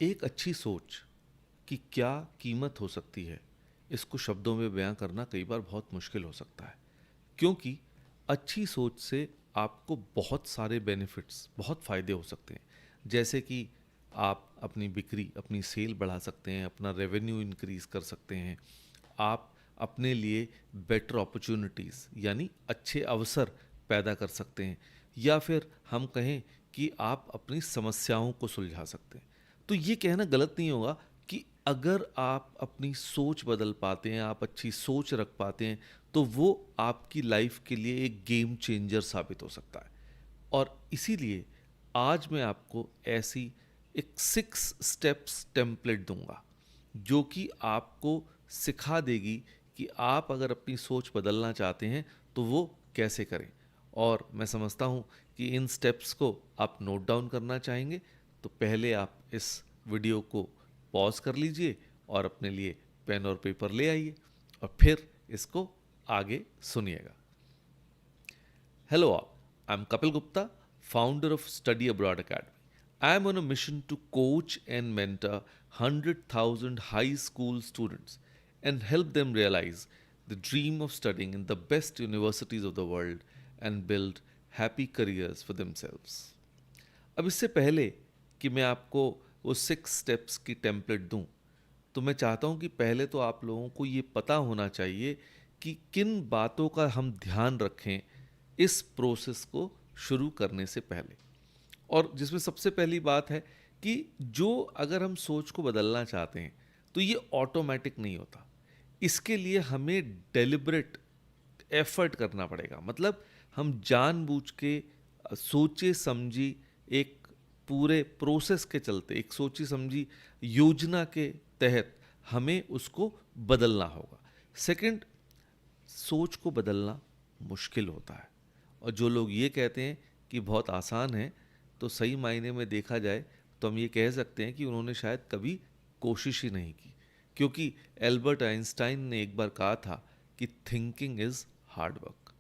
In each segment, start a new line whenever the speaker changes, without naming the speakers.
एक अच्छी सोच की क्या कीमत हो सकती है, इसको शब्दों में बयां करना कई बार बहुत मुश्किल हो सकता है, क्योंकि अच्छी सोच से आपको बहुत सारे बेनिफिट्स, बहुत फ़ायदे हो सकते हैं। जैसे कि आप अपनी बिक्री, अपनी सेल बढ़ा सकते हैं, अपना रेवेन्यू इंक्रीज़ कर सकते हैं, आप अपने लिए बेटर अपॉर्चुनिटीज़ यानी अच्छे अवसर पैदा कर सकते हैं, या फिर हम कहें कि आप अपनी समस्याओं को सुलझा सकते हैं। तो ये कहना गलत नहीं होगा कि अगर आप अपनी सोच बदल पाते हैं, आप अच्छी सोच रख पाते हैं, तो वो आपकी लाइफ के लिए एक गेम चेंजर साबित हो सकता है। और इसीलिए आज मैं आपको ऐसी एक 6 स्टेप्स टेम्पलेट दूंगा, जो कि आपको सिखा देगी कि आप अगर अपनी सोच बदलना चाहते हैं तो वो कैसे करें। और मैं समझता हूँ कि इन स्टेप्स को आप नोट डाउन करना चाहेंगे, तो पहले आप इस वीडियो को पॉज कर लीजिए और अपने लिए पेन और पेपर ले आइए और फिर इसको आगे सुनिएगा। Hello all, I'm Kapil Gupta, founder of Study Abroad Academy. I am on a mission to coach and mentor 100,000 high school students and help them realize the dream of studying in the best universities of the world and build happy careers for themselves. अब इससे पहले कि मैं आपको वो 6 steps की template दूं, तो मैं चाहता हूं कि पहले तो आप लोगों को ये पता होना चाहिए कि किन बातों का हम ध्यान रखें इस प्रोसेस को शुरू करने से पहले। और जिसमें सबसे पहली बात है कि जो अगर हम सोच को बदलना चाहते हैं तो ये ऑटोमेटिक नहीं होता। इसके लिए हमें डेलिब्रेट एफर्ट करना पड़ेगा। मतलब हम जानबूझ के सोचे समझी एक पूरे प्रोसेस के चलते, एक सोची समझी योजना के तहत हमें उसको बदलना होगा। सेकंड, सोच को बदलना मुश्किल होता है, और जो लोग ये कहते हैं कि बहुत आसान है, तो सही मायने में देखा जाए तो हम ये कह सकते हैं कि उन्होंने शायद कभी कोशिश ही नहीं की। क्योंकि एल्बर्ट आइंस्टाइन ने एक बार कहा था कि थिंकिंग इज़ हार्ड वर्क,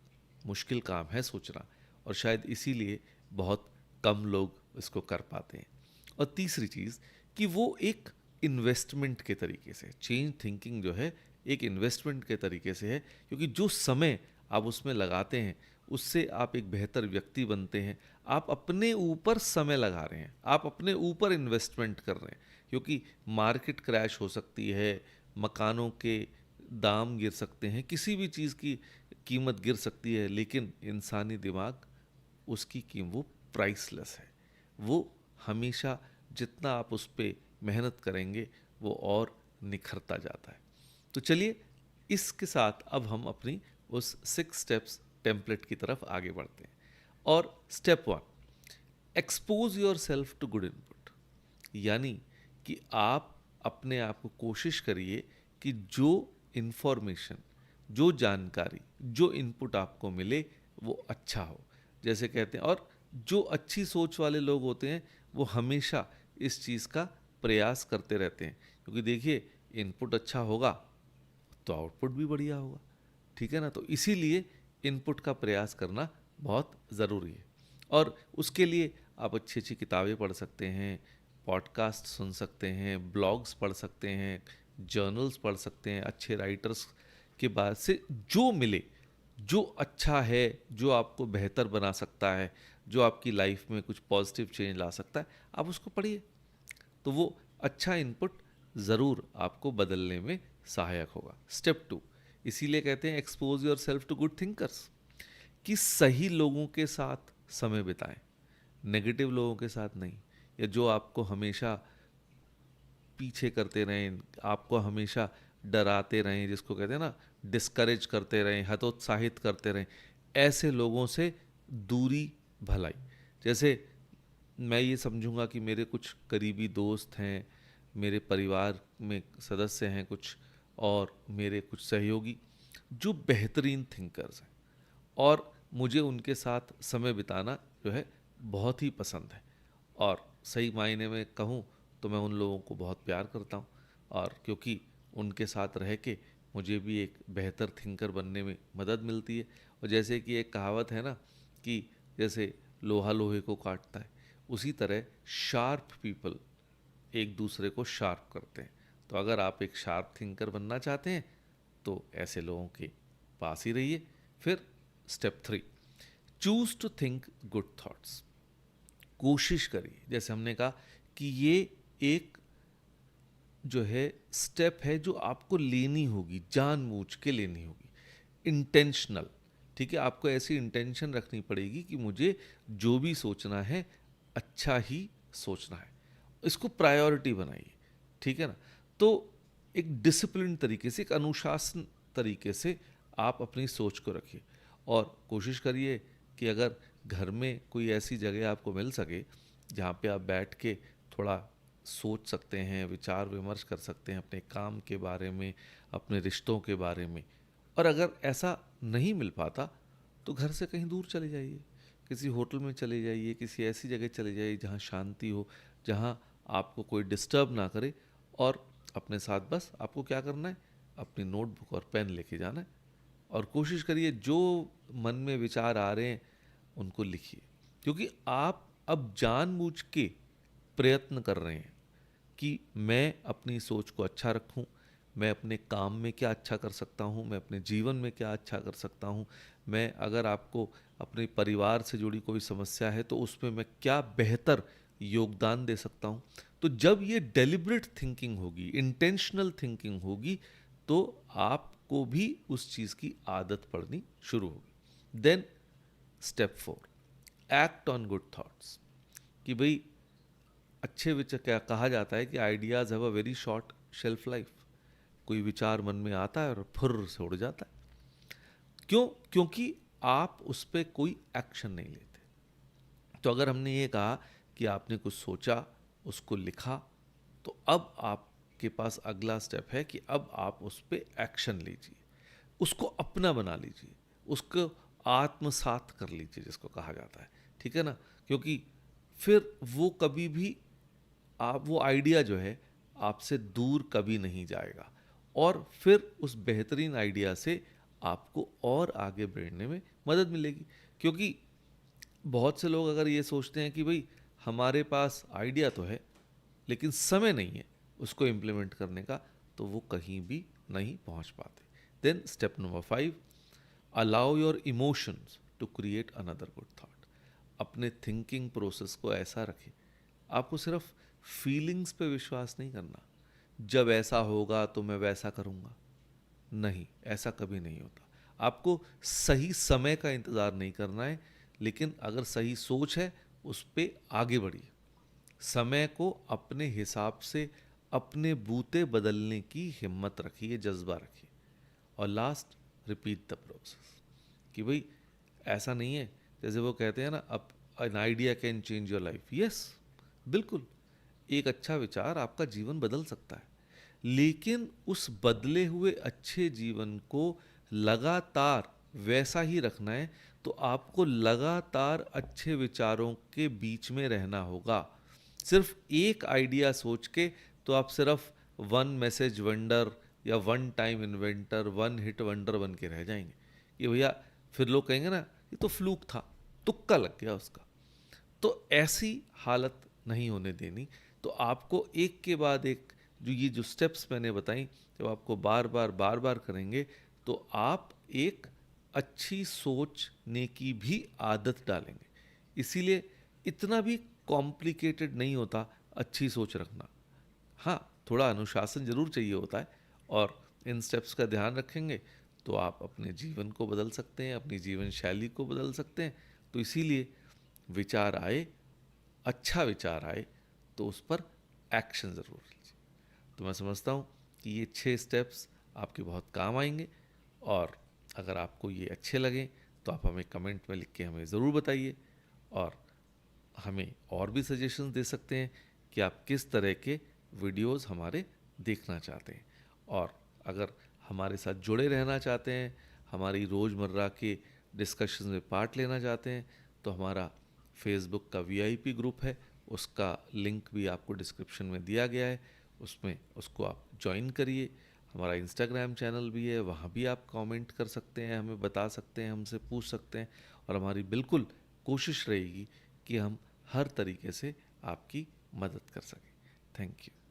मुश्किल काम है सोचना, और शायद इसीलिए बहुत कम लोग इसको कर पाते हैं। और तीसरी चीज़ कि वो एक इन्वेस्टमेंट के तरीके से, चेंज थिंकिंग जो है एक इन्वेस्टमेंट के तरीके से है, क्योंकि जो समय आप उसमें लगाते हैं उससे आप एक बेहतर व्यक्ति बनते हैं। आप अपने ऊपर समय लगा रहे हैं, आप अपने ऊपर इन्वेस्टमेंट कर रहे हैं, क्योंकि मार्केट क्रैश हो सकती है, मकानों के दाम गिर सकते हैं, किसी भी चीज़ की कीमत गिर सकती है, लेकिन इंसानी दिमाग, उसकी कीमत वो प्राइसलेस है। वो हमेशा जितना आप उस पर मेहनत करेंगे वो और निखरता जाता है। तो चलिए इसके साथ अब हम अपनी उस 6 स्टेप्स टेम्पलेट की तरफ आगे बढ़ते हैं। और step 1, expose yourself to good input, यानी कि आप अपने आप को कोशिश करिए कि जो इन्फॉर्मेशन, जो जानकारी, जो इनपुट आपको मिले वो अच्छा हो। जैसे कहते हैं, और जो अच्छी सोच वाले लोग होते हैं वो हमेशा इस चीज़ का प्रयास करते रहते हैं, क्योंकि देखिए इनपुट अच्छा होगा तो आउटपुट भी बढ़िया होगा, ठीक है ना। तो इसीलिए इनपुट का प्रयास करना बहुत ज़रूरी है। और उसके लिए आप अच्छी अच्छी किताबें पढ़ सकते हैं, पॉडकास्ट सुन सकते हैं, ब्लॉग्स पढ़ सकते हैं, जर्नल्स पढ़ सकते हैं, अच्छे राइटर्स के बाद से जो मिले, जो अच्छा है, जो आपको बेहतर बना सकता है, जो आपकी लाइफ में कुछ पॉजिटिव चेंज ला सकता है, आप उसको पढ़िए। तो वो अच्छा इनपुट ज़रूर आपको बदलने में सहायक होगा। स्टेप 2, इसीलिए कहते हैं expose yourself to good thinkers, कि सही लोगों के साथ समय बिताएं, नेगेटिव लोगों के साथ नहीं, या जो आपको हमेशा पीछे करते रहें, आपको हमेशा डराते रहें, जिसको कहते हैं ना डिस्करेज करते रहें, हतोत्साहित करते रहें, ऐसे लोगों से दूरी भलाई। जैसे मैं ये समझूंगा कि मेरे कुछ करीबी दोस्त हैं, मेरे परिवार में सदस्य हैं कुछ, और मेरे कुछ सहयोगी जो बेहतरीन थिंकर्स हैं, और मुझे उनके साथ समय बिताना जो है बहुत ही पसंद है। और सही मायने में कहूँ तो मैं उन लोगों को बहुत प्यार करता हूँ, और क्योंकि उनके साथ रह के मुझे भी एक बेहतर थिंकर बनने में मदद मिलती है। और जैसे कि एक कहावत है ना कि जैसे लोहा लोहे को काटता है, उसी तरह शार्प पीपल एक दूसरे को शार्प करते हैं। तो अगर आप एक शार्प थिंकर बनना चाहते हैं तो ऐसे लोगों के पास ही रहिए। फिर step 3, choose to think good thoughts. कोशिश करिए, जैसे हमने कहा कि ये एक जो है स्टेप है जो आपको लेनी होगी, जानबूझ के लेनी होगी, इंटेंशनल। ठीक है, आपको ऐसी इंटेंशन रखनी पड़ेगी कि मुझे जो भी सोचना है अच्छा ही सोचना है। इसको प्रायोरिटी बनाइए। ठीक है ना। तो एक डिसिप्लिन तरीके से, एक अनुशासन तरीके से आप अपनी सोच को रखिए। और कोशिश करिए कि अगर घर में कोई ऐसी जगह आपको मिल सके जहाँ पे आप बैठ के थोड़ा सोच सकते हैं, विचार विमर्श कर सकते हैं अपने काम के बारे में, अपने रिश्तों के बारे में। और अगर ऐसा नहीं मिल पाता तो घर से कहीं दूर चले जाइए, किसी होटल में चले जाइए, किसी ऐसी जगह चले जाइए जहाँ शांति हो, जहाँ आपको कोई डिस्टर्ब ना करे। और अपने साथ बस आपको क्या करना है, अपनी नोटबुक और पेन लेके जाना है। और कोशिश करिए जो मन में विचार आ रहे हैं उनको लिखिए, क्योंकि आप अब जानबूझ के प्रयत्न कर रहे हैं कि मैं अपनी सोच को अच्छा रखूं, मैं अपने काम में क्या अच्छा कर सकता हूं, मैं अपने जीवन में क्या अच्छा कर सकता हूं, मैं अगर आपको अपने परिवार से जुड़ी कोई समस्या है तो उसमें मैं क्या बेहतर योगदान दे सकता हूं। तो जब ये डेलिब्रेट थिंकिंग होगी, इंटेंशनल थिंकिंग होगी, तो आपको भी उस चीज़ की आदत पड़नी शुरू होगी। Then step 4, act on good thoughts. कि भाई अच्छे विचार, क्या कहा जाता है कि ideas have a very short shelf life. कोई विचार मन में आता है और फुर्र से उड़ जाता है। क्यों? क्योंकि आप उस पर कोई एक्शन नहीं लेते। तो अगर हमने ये कहा कि आपने कुछ सोचा, उसको लिखा, तो अब आपके पास अगला स्टेप है कि अब आप उस पर एक्शन लीजिए, उसको अपना बना लीजिए, उसको आत्मसात कर लीजिए जिसको कहा जाता है। ठीक है ना। क्योंकि फिर वो कभी भी आप वो आइडिया जो है आपसे दूर कभी नहीं जाएगा, और फिर उस बेहतरीन आइडिया से आपको और आगे बढ़ने में मदद मिलेगी। क्योंकि बहुत से लोग अगर ये सोचते हैं कि भाई हमारे पास आइडिया तो है लेकिन समय नहीं है उसको इम्प्लीमेंट करने का, तो वो कहीं भी नहीं पहुंच पाते। Then step number 5, allow your emotions to create another good thought. अपने थिंकिंग प्रोसेस को ऐसा रखें, आपको सिर्फ फीलिंग्स पे विश्वास नहीं करना, जब ऐसा होगा तो मैं वैसा करूँगा, नहीं, ऐसा कभी नहीं होता। आपको सही समय का इंतज़ार नहीं करना है, लेकिन अगर सही सोच है उस पे आगे बढ़िए। समय को अपने हिसाब से अपने बूते बदलने की हिम्मत रखिए, जज्बा रखिए। और लास्ट, रिपीट द प्रोसेस। कि भाई ऐसा नहीं है, जैसे वो कहते हैं ना, अब an idea can change your life. Yes, बिल्कुल, एक अच्छा विचार आपका जीवन बदल सकता है, लेकिन उस बदले हुए अच्छे जीवन को लगातार वैसा ही रखना है तो आपको लगातार अच्छे विचारों के बीच में रहना होगा। सिर्फ एक आइडिया सोच के तो आप सिर्फ वन मैसेज वंडर या one time inventor, one hit wonder बन के रह जाएंगे। ये भैया फिर लोग कहेंगे ना, ये तो फ्लूक था, तुक्का लग गया उसका। तो ऐसी हालत नहीं होने देनी। तो आपको एक के बाद एक जो स्टेप्स मैंने बताई, जब आपको बार बार करेंगे तो आप एक अच्छी सोचने की भी आदत डालेंगे। इसीलिए इतना भी कॉम्प्लिकेटेड नहीं होता अच्छी सोच रखना। हाँ, थोड़ा अनुशासन जरूर चाहिए होता है, और इन स्टेप्स का ध्यान रखेंगे तो आप अपने जीवन को बदल सकते हैं, अपनी जीवन शैली को बदल सकते हैं। तो इसीलिए विचार आए, अच्छा विचार आए, तो उस पर एक्शन ज़रूर लीजिए। तो मैं समझता हूँ कि ये 6 स्टेप्स आपके बहुत काम आएंगे। और अगर आपको ये अच्छे लगें तो आप हमें कमेंट में लिख के हमें ज़रूर बताइए, और हमें और भी सजेशंस दे सकते हैं कि आप किस तरह के वीडियोस हमारे देखना चाहते हैं। और अगर हमारे साथ जुड़े रहना चाहते हैं, हमारी रोज़मर्रा के डिस्कशन में पार्ट लेना चाहते हैं, तो हमारा फेसबुक का वीआईपी ग्रुप है, उसका लिंक भी आपको डिस्क्रिप्शन में दिया गया है, उसमें उसको आप ज्वाइन करिए। हमारा इंस्टाग्राम चैनल भी है, वहाँ भी आप कमेंट कर सकते हैं, हमें बता सकते हैं, हमसे पूछ सकते हैं। और हमारी बिल्कुल कोशिश रहेगी कि हम हर तरीके से आपकी मदद कर सकें। Thank you.